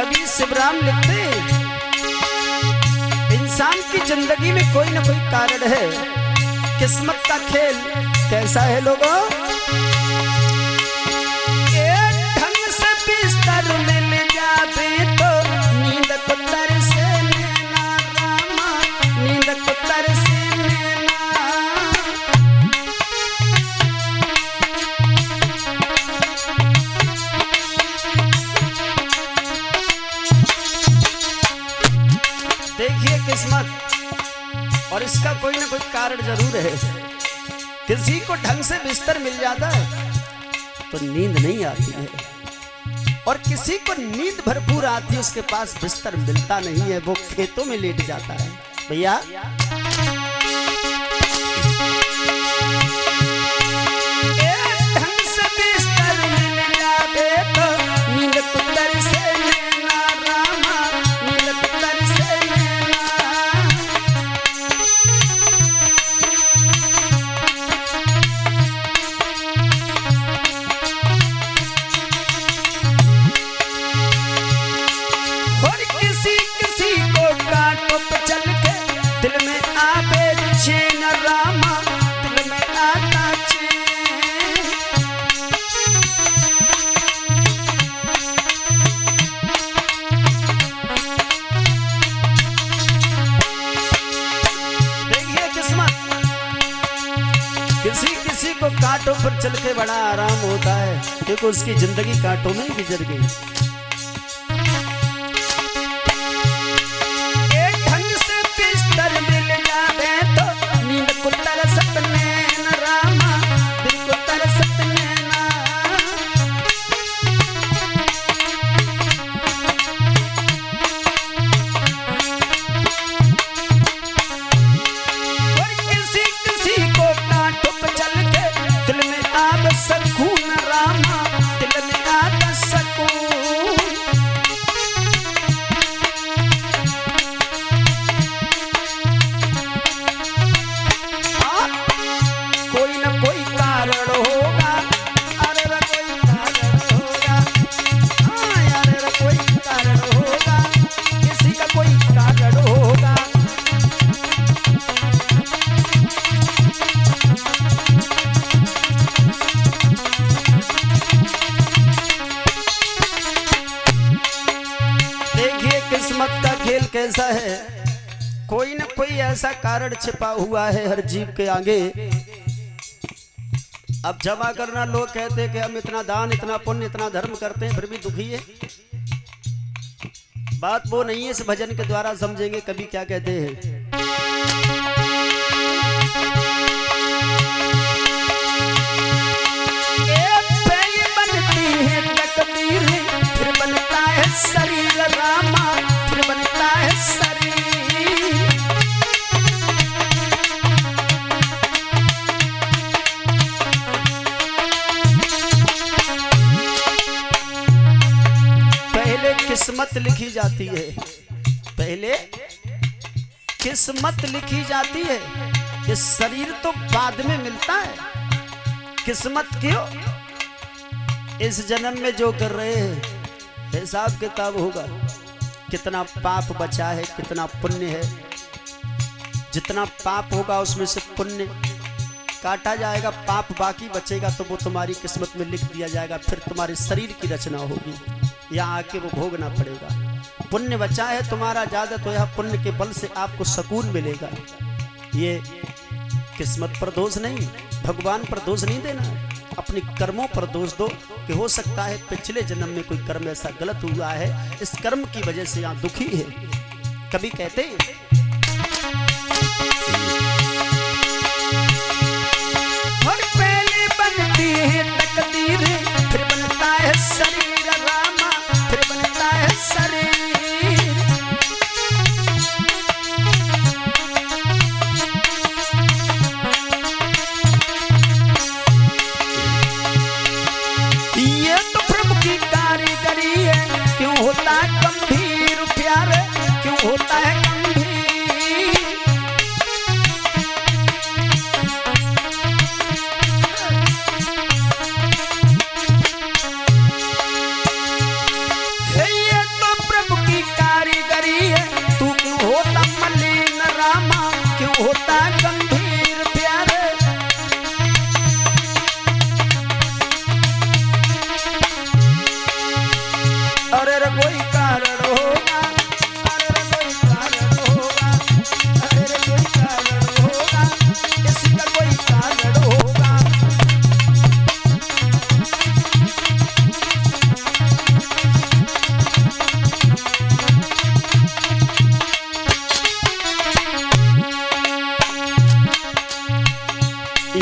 कवि शिवराम लिखते, इंसान की जिंदगी में कोई ना कोई कारण है। किस्मत का खेल कैसा है लोगों? ढंग से बिस्तर मिल जावे तो नींद को तरसे नैना रामा, नींद को तरसे नैना। देखिए किस्मत, और इसका कोई ना कोई कारण जरूर है। किसी को ढंग से बिस्तर मिल जाता है तो नींद नहीं आती है, और किसी को नींद भरपूर आती है, उसके पास बिस्तर मिलता नहीं है, वो खेतों में लेट जाता है। भैया ढंग से बिस्तर मिल जावे तो नींद को तरसे नैना रामा, नींद को तरसे नैना। और किसी किसी को कांटों पे चल के दिल में आवे चैन रामा, दिल में आता चैन। देखिए किस्मत, किसी किसी को कांटों पर चल के बड़ा आराम होता है, क्योंकि उसकी जिंदगी कांटों में ही गुजर गई। सकून रामा, दिल में आता सकून। कोई ना कोई कारण होगा, अरे रे कोई कारण होगा, हाँ यार रे कोई कारण होगा, किसी का कोई कारण होगा। किस्मत का खेल कैसा है, कोई न कोई ऐसा कारण छिपा हुआ है हर जीव के आगे। अब जमा करना, लोग कहते हैं कि हम इतना दान, इतना पुण्य, इतना धर्म करते हैं, फिर भी दुखी है। बात वो नहीं है, इस भजन के द्वारा समझेंगे। कभी क्या कहते हैं, बनती है तकदीर, फिर बनता है शरीर रामा, फिर बनता है शरीर। पहले किस्मत लिखी जाती है, पहले किस्मत लिखी जाती है, ये शरीर तो बाद में मिलता है। किस्मत क्यों? इस जन्म में जो कर रहे हैं हिसाब किताब होगा, कितना पाप बचा है, कितना पुण्य है। जितना पाप होगा उसमें से पुण्य काटा जाएगा, पाप बाकी बचेगा तो वो तुम्हारी किस्मत में लिख दिया जाएगा। फिर तुम्हारे शरीर की रचना होगी, यहाँ आके वो भोगना पड़ेगा। पुण्य बचा है तुम्हारा ज्यादा, तो यह पुण्य के बल से आपको सुकून मिलेगा। ये किस्मत पर दोष नहीं, भगवान पर दोष नहीं देना, अपने कर्मों पर दोष दो कि हो सकता है पिछले जन्म में कोई कर्म ऐसा गलत हुआ है, इस कर्म की वजह से यहाँ दुखी है। कभी कहते हैं और पहले बनती है तकदीर, फिर बनता है शरीर रामा, फिर बनता है शरीर। कारीगरी है, क्यों होता है गंभीर प्यार, क्यों होता है गंभीर। कोई कारण होगा, अरे रे कोई कारण होगा, अरे रे कोई कारण होगा, इसका कोई कारण होगा।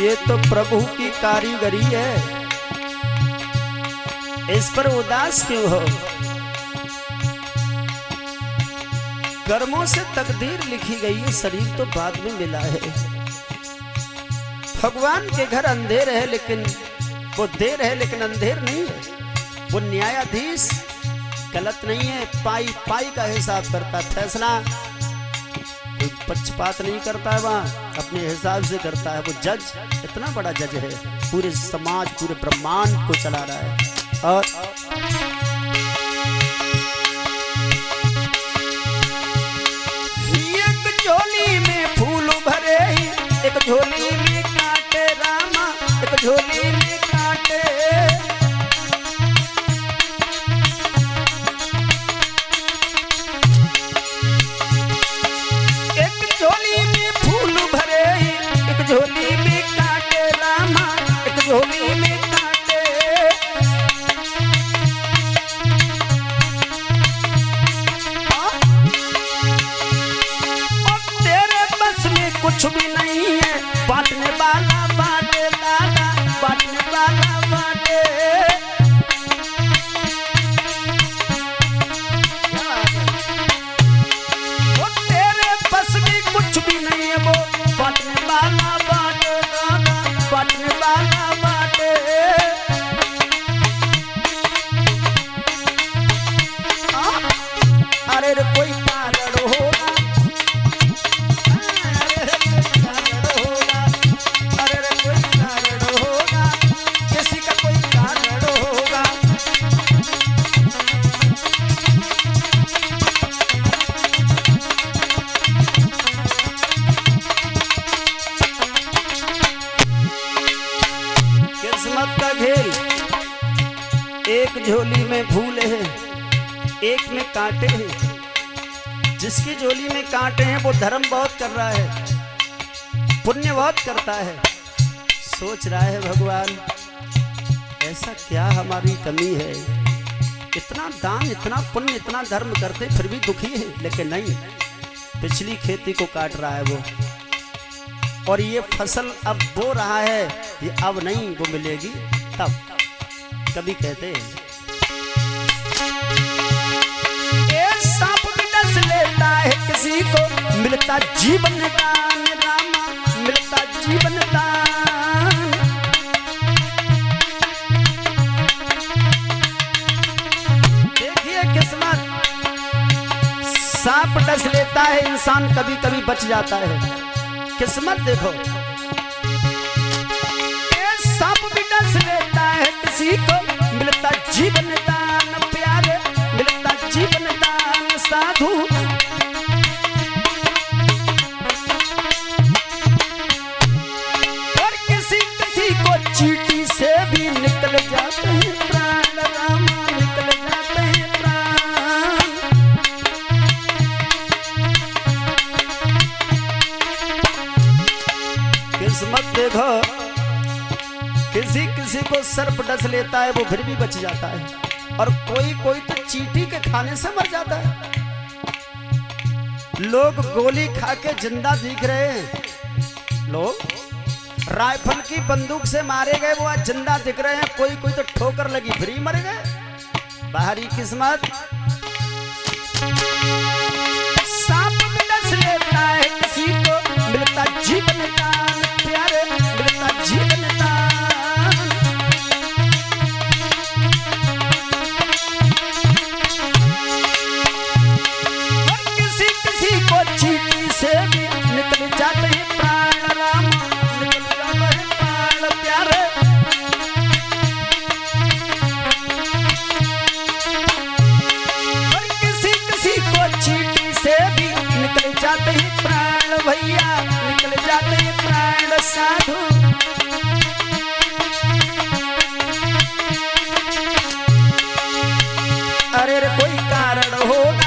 ये तो प्रभु की कारीगरी है, इस पर उदास क्यों हो? कर्मों से तकदीर लिखी गई है, शरीर तो बाद में मिला है। भगवान के घर अंधेर है, लेकिन वो देर है लेकिन अंधेर नहीं है। वो न्यायाधीश गलत नहीं है, पाई पाई का हिसाब करता, फैसला कोई पक्षपात नहीं करता है, वहाँ अपने हिसाब से करता है। वो जज इतना बड़ा जज है, पूरे समाज पूरे ब्रह्मांड को चला रहा है। और एक झोली में फूल भरे, एक झोली में कांटे रामा, एक झोली में कांटे। झोली में फूल भरे, एक झोली में कांटे रामा, एक झोली में कांटे। और तेरे बस में कुछ भी नहीं है, बांटने वाला बांटे दादा, बांटने वाला बांटे। कुछ भी नहीं है, वो बांटने वाला बांटे दादा, बांटने वाला बांटे। अरे रे कोई कारण होगा, अरे रे कोई कारण होगा, अरे रे कोई कारण होगा, किसी का कोई कारण होगा। किस्मत का खेल, एक झोली में फूल है, एक में कांटे हैं। जिसकी झोली में कांटे हैं वो धर्म बहुत कर रहा है, पुण्य बहुत करता है। सोच रहा है भगवान ऐसा क्या हमारी कमी है, इतना दान इतना पुण्य इतना धर्म करते फिर भी दुखी है। लेकिन नहीं, पिछली खेती को काट रहा है वो, और ये फसल अब बो रहा है, ये अब नहीं वो मिलेगी तब। कभी कहते हैं ये सांप भी डस लेता है किसी को, मिलता जीवन दान रामा, मिलता जीवन दान। देखिए किस्मत, सांप डस लेता है इंसान, कभी कभी बच जाता है। किस्मत देखो, ये सांप भी डस लेता है किसी को, मिलता जीवन दान प्यारे, मिलता जीवन दान साधु। और किसी किसी को चींटी से भी निकल जाते हैं प्राण रामा, निकल जाते हैं प्राण। किस्मत देखो, किसी किसी को सर्प डस लेता है वो फिर भी बच जाता है, और कोई कोई तो चींटी के खाने से मर जाता है। लोग गोली खा के जिंदा दिख रहे हैं, लोग राइफल की बंदूक से मारे गए वो आज जिंदा दिख रहे हैं, कोई कोई तो ठोकर लगी फिर ही मर गए। बाहरी किस्मत, सांप भी डस लेता है किसी को, मिलता जीवन दान प्यारे, मिलता जीवन दान। और किसी किसी को चींटी से भी निकल जाते हैं प्राण राम, निकल जाते हैं प्राण प्यारे। और किसी किसी को चींटी से भी निकल जाते हैं प्राण भैया, निकल जाते हैं प्राण साधु। अरे रे कोई कारण होगा।